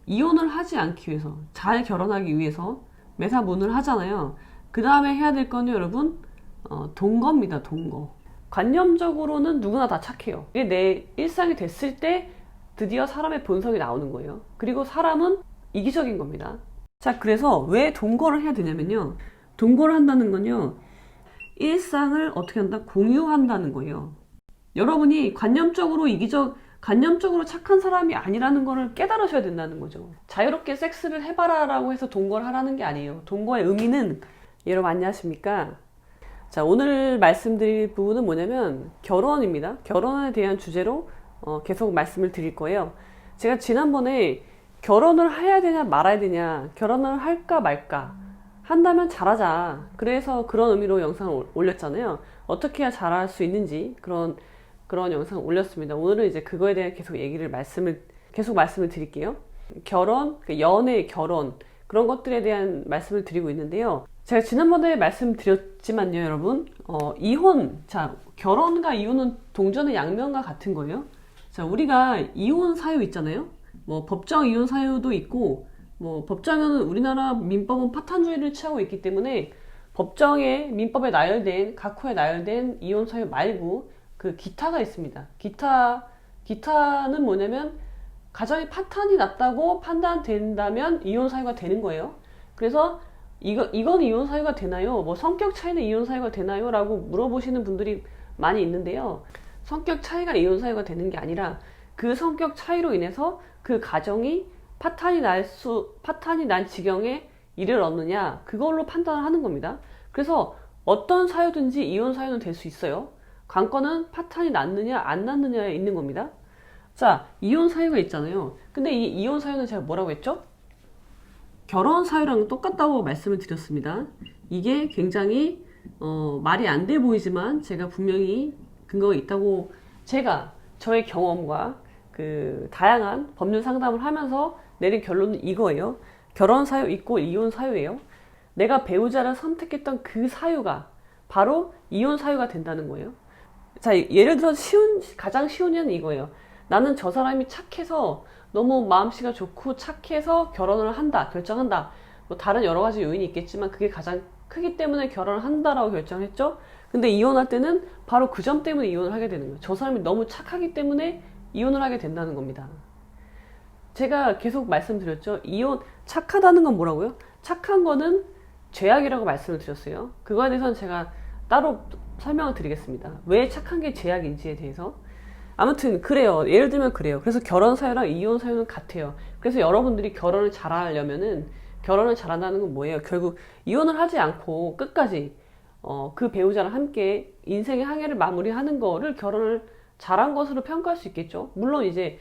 이혼을 하지 않기 위해서, 잘 결혼하기 위해서 매사문을 하잖아요. 그 다음에 해야 될 거는 여러분, 동거입니다. 동거. 관념적으로는 누구나 다 착해요. 이게 내 일상이 됐을 때 드디어 사람의 본성이 나오는 거예요. 그리고 사람은 이기적인 겁니다. 자, 그래서 왜 동거를 해야 되냐면요. 동거를 한다는 건요, 일상을 어떻게 한다? 공유한다는 거예요. 여러분이 관념적으로 착한 사람이 아니라는 거를 깨달으셔야 된다는 거죠. 자유롭게 섹스를 해봐라 라고 해서 동거를 하라는 게 아니에요. 동거의 의미는, 여러분 안녕하십니까? 자, 오늘 말씀드릴 부분은 뭐냐면 결혼입니다. 결혼에 대한 주제로 계속 말씀을 드릴 거예요. 제가 지난번에 결혼을 해야 되냐 말아야 되냐, 결혼을 할까 말까, 한다면 잘하자, 그래서 그런 의미로 영상을 올렸잖아요. 어떻게 해야 잘할 수 있는지 그런 영상을 올렸습니다. 오늘은 이제 그거에 대해 계속 말씀을 드릴게요. 결혼, 연애, 결혼, 그런 것들에 대한 말씀을 드리고 있는데요. 제가 지난번에 말씀드렸지만요, 여러분, 이혼, 자, 결혼과 이혼은 동전의 양면과 같은 거예요. 자, 우리가 이혼 사유 있잖아요. 뭐 법정 이혼 사유도 있고, 뭐 법정은 우리나라 민법은 파탄주의를 취하고 있기 때문에 법정에 민법에 나열된, 각호에 나열된 이혼 사유 말고 그 기타가 있습니다. 기타는 뭐냐면 가정이 파탄이 났다고 판단된다면 이혼 사유가 되는 거예요. 그래서 이건 이혼 사유가 되나요? 뭐 성격 차이는 이혼 사유가 되나요? 라고 물어보시는 분들이 많이 있는데요. 성격 차이가 이혼 사유가 되는 게 아니라 그 성격 차이로 인해서 그 가정이 파탄이 난 지경에 이르렀느냐, 그걸로 판단을 하는 겁니다. 그래서 어떤 사유든지 이혼 사유는 될 수 있어요. 관건은 파탄이 났느냐 안 났느냐에 있는 겁니다. 자, 이혼 사유가 있잖아요. 근데 이 이혼 사유는 제가 뭐라고 했죠? 결혼 사유랑 똑같다고 말씀을 드렸습니다. 이게 굉장히 말이 안 돼 보이지만 제가 분명히 근거가 있다고, 제가 저의 경험과 그 다양한 법률 상담을 하면서 내린 결론은 이거예요. 결혼 사유 있고 이혼 사유예요. 내가 배우자를 선택했던 그 사유가 바로 이혼 사유가 된다는 거예요. 자, 예를 들어 가장 쉬운 예는 이거예요. 나는 저 사람이 착해서, 너무 마음씨가 좋고 착해서 결혼을 한다, 결정한다. 뭐 다른 여러 가지 요인이 있겠지만 그게 가장 크기 때문에 결혼을 한다라고 결정했죠. 근데 이혼할 때는 바로 그 점 때문에 이혼을 하게 되는 거예요. 저 사람이 너무 착하기 때문에 이혼을 하게 된다는 겁니다. 제가 계속 말씀드렸죠. 착하다는 건 뭐라고요? 착한 거는 죄악이라고 말씀을 드렸어요. 그거에 대해서는 제가 따로 설명을 드리겠습니다. 왜 착한 게 죄악인지에 대해서. 아무튼 그래요. 예를 들면 그래요. 그래서 결혼 사유랑 이혼 사유는 같아요. 그래서 여러분들이 결혼을 잘하려면은, 결혼을 잘한다는 건 뭐예요? 결국 이혼을 하지 않고 끝까지 그 배우자랑 함께 인생의 항해를 마무리하는 거를 결혼을 잘한 것으로 평가할 수 있겠죠. 물론 이제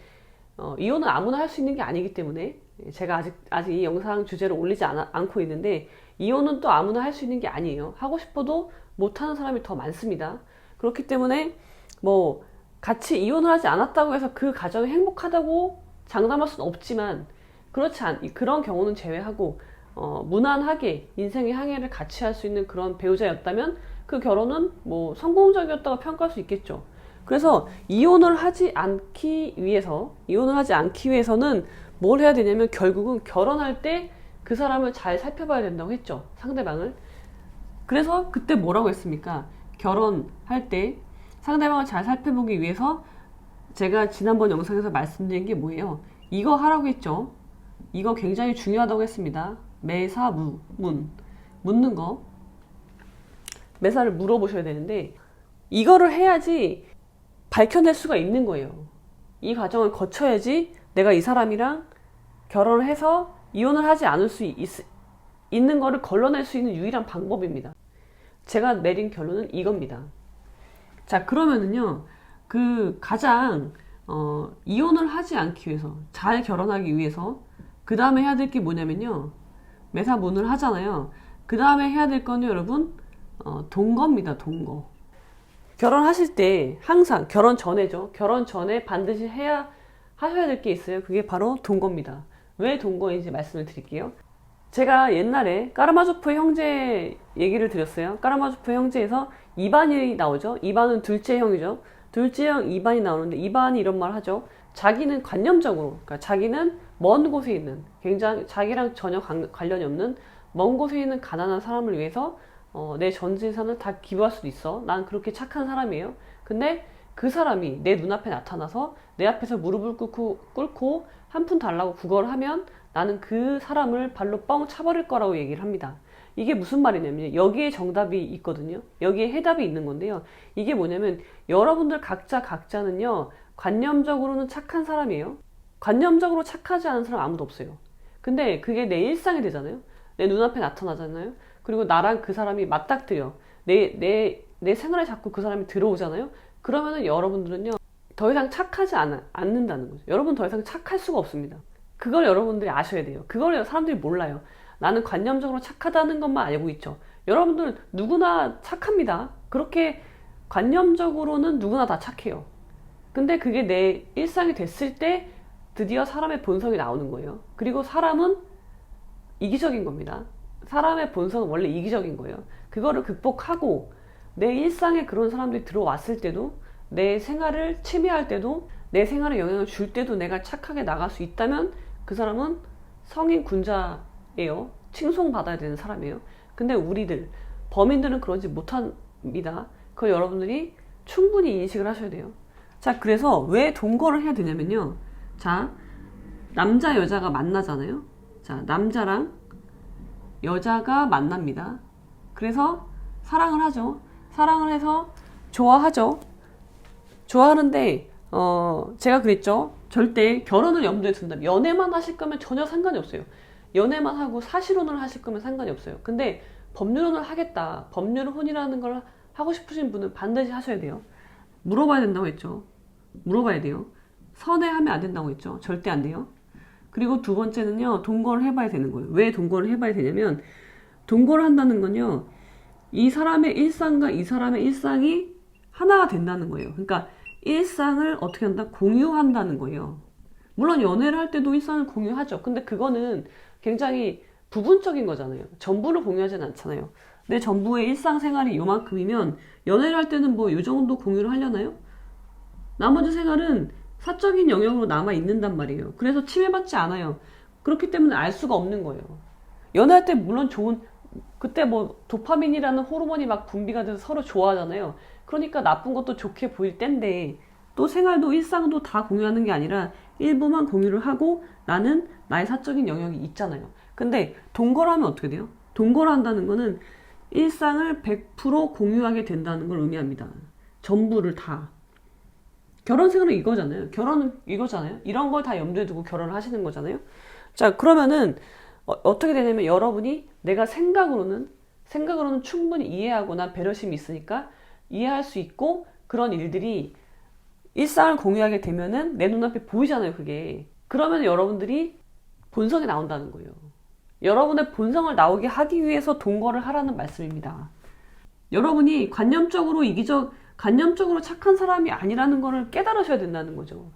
이혼은 아무나 할 수 있는 게 아니기 때문에 제가 아직 이 영상 주제를 올리지 않고 있는데, 이혼은 또 아무나 할 수 있는 게 아니에요. 하고 싶어도 못하는 사람이 더 많습니다. 그렇기 때문에 뭐 같이 이혼을 하지 않았다고 해서 그 가정이 행복하다고 장담할 수는 없지만, 그런 경우는 제외하고 무난하게 인생의 항해를 같이 할 수 있는 그런 배우자였다면 그 결혼은 뭐 성공적이었다고 평가할 수 있겠죠. 그래서 이혼을 하지 않기 위해서는 뭘 해야 되냐면, 결국은 결혼할 때 그 사람을 잘 살펴봐야 된다고 했죠. 상대방을. 그래서 그때 뭐라고 했습니까? 결혼할 때 상대방을 잘 살펴보기 위해서 제가 지난번 영상에서 말씀드린 게 뭐예요? 이거 하라고 했죠. 이거 굉장히 중요하다고 했습니다. 묻는 거. 매사를 물어보셔야 되는데, 이거를 해야지 밝혀낼 수가 있는 거예요. 이 과정을 거쳐야지 내가 이 사람이랑 결혼을 해서 이혼을 하지 않을 수 있는 거를 걸러낼 수 있는 유일한 방법입니다. 제가 내린 결론은 이겁니다. 자, 그러면은요, 가장 이혼을 하지 않기 위해서, 잘 결혼하기 위해서 그 다음에 해야 될 게 뭐냐면요, 매사문을 하잖아요. 그 다음에 해야 될 거는 여러분, 동거입니다. 동거. 결혼하실 때 항상, 결혼 전에죠. 결혼 전에 반드시 하셔야 될 게 있어요. 그게 바로 동거입니다. 왜 동거인지 말씀을 드릴게요. 제가 옛날에 까라마조프 형제 얘기를 드렸어요. 까라마조프 형제에서 이반이 나오죠. 이반은 둘째 형이죠. 둘째 형 이반이 나오는데, 이반이 이런 말 하죠. 자기는 관념적으로, 그러니까 자기는 먼 곳에 있는, 굉장히 자기랑 전혀 관련이 없는 먼 곳에 있는 가난한 사람을 위해서 내 전 재산을 다 기부할 수도 있어. 난 그렇게 착한 사람이에요. 근데 그 사람이 내 눈앞에 나타나서 내 앞에서 무릎을 꿇고 한 푼 달라고 구걸을 하면 나는 그 사람을 발로 뻥 차버릴 거라고 얘기를 합니다. 이게 무슨 말이냐면 여기에 정답이 있거든요. 여기에 해답이 있는 건데요. 이게 뭐냐면 여러분들 각자는요. 관념적으로는 착한 사람이에요. 관념적으로 착하지 않은 사람 아무도 없어요. 근데 그게 내 일상이 되잖아요. 내 눈앞에 나타나잖아요. 그리고 나랑 그 사람이 맞닥뜨려. 내 생활에 자꾸 그 사람이 들어오잖아요. 그러면은 여러분들은요. 더 이상 착하지 않는다는 거죠. 여러분 더 이상 착할 수가 없습니다. 그걸 여러분들이 아셔야 돼요. 그걸 사람들이 몰라요. 나는 관념적으로 착하다는 것만 알고 있죠. 여러분들 누구나 착합니다. 그렇게 관념적으로는 누구나 다 착해요. 근데 그게 내 일상이 됐을 때 드디어 사람의 본성이 나오는 거예요. 그리고 사람은 이기적인 겁니다. 사람의 본성은 원래 이기적인 거예요. 그거를 극복하고 내 일상에 그런 사람들이 들어왔을 때도 내 생활을 침해할 때도 내 생활에 영향을 줄 때도 내가 착하게 나갈 수 있다면 그 사람은 성인 군자예요. 칭송받아야 되는 사람이에요. 근데 우리들 범인들은 그러지 못합니다. 그걸 여러분들이 충분히 인식을 하셔야 돼요. 자, 그래서 왜 동거를 해야 되냐면요. 자, 남자 여자가 만나잖아요. 자, 남자랑 여자가 만납니다. 그래서 사랑을 하죠. 사랑을 해서 좋아하죠. 좋아하는데 제가 그랬죠. 절대 결혼을 염두에 둔다. 연애만 하실 거면 전혀 상관이 없어요. 연애만 하고 사실혼을 하실 거면 상관이 없어요. 근데 법률혼을 하겠다. 법률혼이라는 걸 하고 싶으신 분은 반드시 하셔야 돼요. 물어봐야 된다고 했죠. 물어봐야 돼요. 선회하면 안 된다고 했죠. 절대 안 돼요. 그리고 두 번째는요. 동거를 해봐야 되는 거예요. 왜 동거를 해봐야 되냐면 동거를 한다는 건요. 이 사람의 일상과 이 사람의 일상이 하나가 된다는 거예요. 그러니까 일상을 어떻게 한다? 공유한다는 거예요. 물론 연애를 할 때도 일상을 공유하죠. 근데 그거는 굉장히 부분적인 거잖아요. 전부를 공유하지는 않잖아요. 내 전부의 일상생활이 요만큼이면 연애를 할 때는 뭐 요 정도 공유를 하려나요? 나머지 생활은 사적인 영역으로 남아있는단 말이에요. 그래서 침해받지 않아요. 그렇기 때문에 알 수가 없는 거예요. 연애할 때 물론 그때 뭐 도파민이라는 호르몬이 막 분비가 돼서 서로 좋아하잖아요. 그러니까 나쁜 것도 좋게 보일 때인데 또 생활도 일상도 다 공유하는 게 아니라 일부만 공유를 하고 나는 나의 사적인 영역이 있잖아요. 근데 동거를 하면 어떻게 돼요? 동거를 한다는 거는 일상을 100% 공유하게 된다는 걸 의미합니다. 전부를 다. 결혼 생활은 이거잖아요. 결혼은 이거잖아요. 이런 걸 다 염두에 두고 결혼을 하시는 거잖아요. 자, 그러면은 어떻게 되냐면 여러분이 내가 생각으로는 충분히 이해하고 난 배려심이 있으니까 이해할 수 있고 그런 일들이 일상을 공유하게 되면은 내 눈앞에 보이잖아요, 그게. 그러면 여러분들이 본성이 나온다는 거예요. 여러분의 본성을 나오게 하기 위해서 동거를 하라는 말씀입니다. 여러분이 관념적으로 착한 사람이 아니라는 거를 깨달으셔야 된다는 거죠.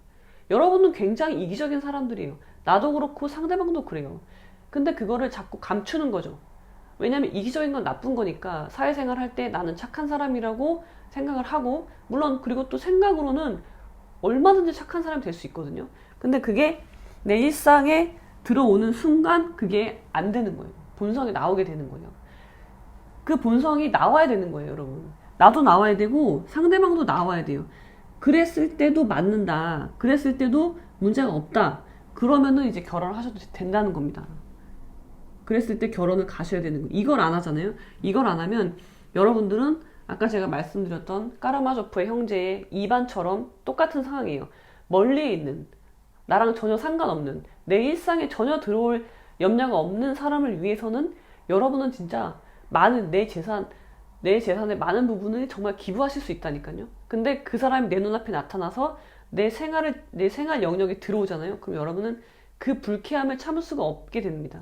여러분은 굉장히 이기적인 사람들이에요. 나도 그렇고 상대방도 그래요. 근데 그거를 자꾸 감추는 거죠. 왜냐면 이기적인 건 나쁜 거니까 사회생활 할 때 나는 착한 사람이라고 생각을 하고 물론 그리고 또 생각으로는 얼마든지 착한 사람이 될 수 있거든요. 근데 그게 내 일상에 들어오는 순간 그게 안 되는 거예요. 본성이 나오게 되는 거예요. 그 본성이 나와야 되는 거예요, 여러분. 나도 나와야 되고 상대방도 나와야 돼요. 그랬을 때도 맞는다. 그랬을 때도 문제가 없다. 그러면은 이제 결혼을 하셔도 된다는 겁니다. 그랬을 때 결혼을 가셔야 되는 거예요. 이걸 안 하잖아요. 이걸 안 하면 여러분들은 아까 제가 말씀드렸던 까라마조프의 형제의 이반처럼 똑같은 상황이에요. 멀리 있는 나랑 전혀 상관없는 내 일상에 전혀 들어올 염려가 없는 사람을 위해서는 여러분은 진짜 많은 내 재산의 많은 부분을 정말 기부하실 수 있다니까요. 근데 그 사람이 내 눈앞에 나타나서 내 생활 영역에 들어오잖아요. 그럼 여러분은 그 불쾌함을 참을 수가 없게 됩니다.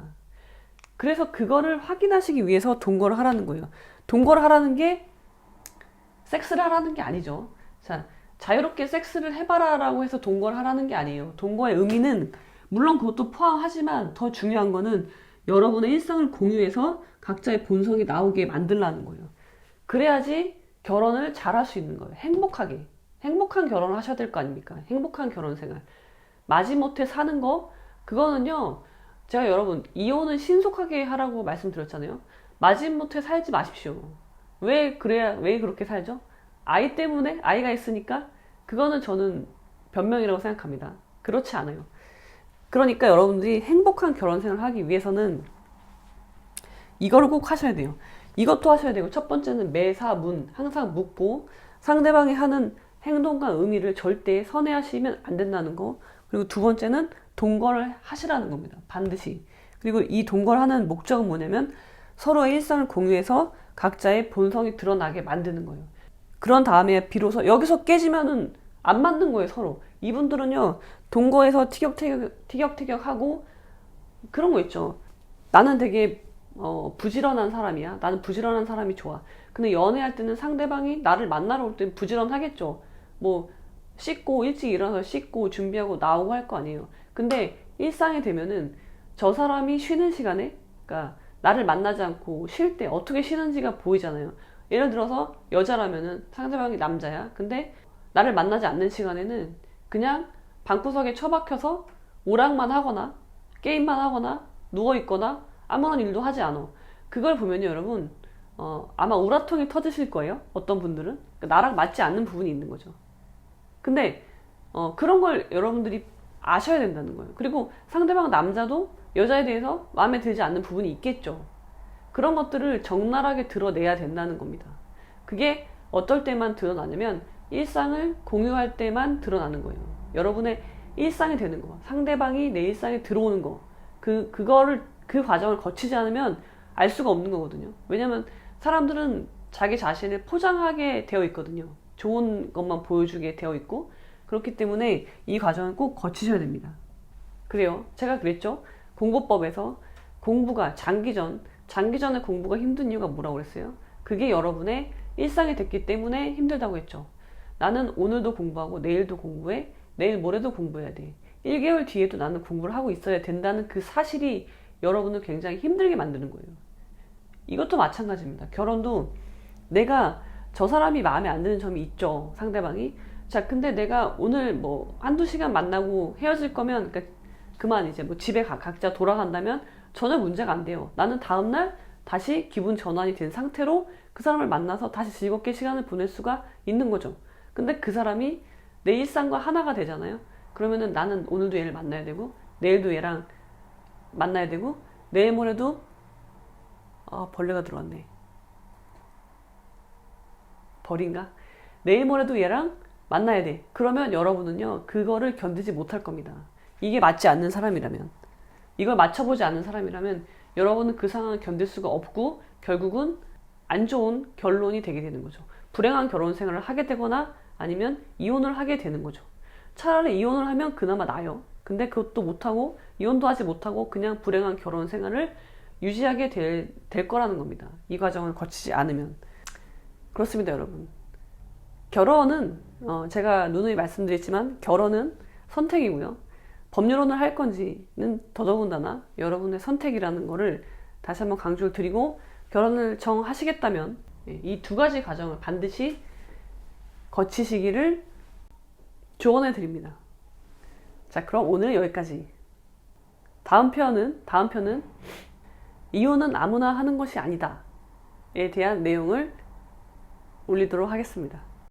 그래서 그거를 확인하시기 위해서 동거를 하라는 거예요. 동거를 하라는 게 섹스를 하라는 게 아니죠. 자, 자유롭게 섹스를 해봐라라고 해서 동거를 하라는 게 아니에요. 동거의 의미는 물론 그것도 포함하지만 더 중요한 거는 여러분의 일상을 공유해서 각자의 본성이 나오게 만들라는 거예요. 그래야지 결혼을 잘할 수 있는 거예요. 행복하게. 행복한 결혼을 하셔야 될 거 아닙니까? 행복한 결혼 생활. 마지못해 사는 거, 그거는요, 제가 여러분, 이혼은 신속하게 하라고 말씀드렸잖아요. 마지못해 살지 마십시오. 왜 그렇게 살죠? 아이 때문에? 아이가 있으니까? 그거는 저는 변명이라고 생각합니다. 그렇지 않아요. 그러니까 여러분들이 행복한 결혼 생활을 하기 위해서는 이거를 꼭 하셔야 돼요. 이것도 하셔야 되고, 첫 번째는 매사 문, 항상 묻고, 상대방이 하는 행동과 의미를 절대 선회하시면 안 된다는 거. 그리고 두 번째는 동거를 하시라는 겁니다. 반드시. 그리고 이 동거를 하는 목적은 뭐냐면 서로의 일상을 공유해서 각자의 본성이 드러나게 만드는 거예요. 그런 다음에 비로소 여기서 깨지면은 안 맞는 거예요, 서로. 이분들은요, 동거에서 티격태격하고 그런 거 있죠. 나는 되게 부지런한 사람이야. 나는 부지런한 사람이 좋아. 근데 연애할 때는 상대방이 나를 만나러 올 때 부지런하겠죠. 뭐 씻고 일찍 일어나서 씻고 준비하고 나오고 할 거 아니에요. 근데 일상이 되면은 저 사람이 쉬는 시간에, 그러니까 나를 만나지 않고 쉴 때 어떻게 쉬는지가 보이잖아요. 예를 들어서 여자라면은 상대방이 남자야. 근데 나를 만나지 않는 시간에는 그냥 방구석에 처박혀서 오락만 하거나 게임만 하거나 누워있거나 아무런 일도 하지 않아. 그걸 보면요, 여러분, 아마 우라통이 터지실 거예요. 어떤 분들은. 그러니까 나랑 맞지 않는 부분이 있는 거죠. 근데 그런 걸 여러분들이 아셔야 된다는 거예요. 그리고 상대방 남자도 여자에 대해서 마음에 들지 않는 부분이 있겠죠. 그런 것들을 적나라하게 드러내야 된다는 겁니다. 그게 어떨 때만 드러나냐면 일상을 공유할 때만 드러나는 거예요. 여러분의 일상이 되는 거, 상대방이 내 일상에 들어오는 거, 그 과정을 거치지 않으면 알 수가 없는 거거든요. 왜냐면 사람들은 자기 자신을 포장하게 되어 있거든요. 좋은 것만 보여주게 되어 있고, 그렇기 때문에 이 과정을 꼭 거치셔야 됩니다. 그래요. 제가 그랬죠. 공부법에서 공부가 장기전에 공부가 힘든 이유가 뭐라고 그랬어요? 그게 여러분의 일상이 됐기 때문에 힘들다고 했죠. 나는 오늘도 공부하고 내일도 공부해, 내일 모레도 공부해야 돼. 1개월 뒤에도 나는 공부를 하고 있어야 된다는 그 사실이 여러분을 굉장히 힘들게 만드는 거예요. 이것도 마찬가지입니다. 결혼도 내가 저 사람이 마음에 안 드는 점이 있죠. 상대방이. 자, 근데 내가 오늘 뭐 한두 시간 만나고 헤어질 거면 그만 이제 뭐 집에 각자 돌아간다면 전혀 문제가 안 돼요. 나는 다음날 다시 기분 전환이 된 상태로 그 사람을 만나서 다시 즐겁게 시간을 보낼 수가 있는 거죠. 근데 그 사람이 내 일상과 하나가 되잖아요. 그러면은 나는 오늘도 얘를 만나야 되고 내일도 얘랑 만나야 되고 내일 모레도 벌레가 들어왔네. 벌인가? 내일 모레도 얘랑 만나야 돼. 그러면 여러분은요, 그거를 견디지 못할 겁니다. 이게 맞지 않는 사람이라면, 이걸 맞춰보지 않는 사람이라면 여러분은 그 상황을 견딜 수가 없고 결국은 안 좋은 결론이 되게 되는 거죠. 불행한 결혼 생활을 하게 되거나 아니면 이혼을 하게 되는 거죠. 차라리 이혼을 하면 그나마 나아요. 근데 그것도 못하고 이혼도 하지 못하고 그냥 불행한 결혼 생활을 유지하게 될 거라는 겁니다. 이 과정을 거치지 않으면. 그렇습니다, 여러분. 결혼은 제가 누누이 말씀드렸지만 결혼은 선택이고요. 법률혼을 할 건지는 더더군다나 여러분의 선택이라는 거를 다시 한번 강조를 드리고, 결혼을 정하시겠다면 이 두 가지 과정을 반드시 거치시기를 조언해 드립니다. 자, 그럼 오늘 여기까지. 다음 편은 이혼은 아무나 하는 것이 아니다에 대한 내용을 올리도록 하겠습니다.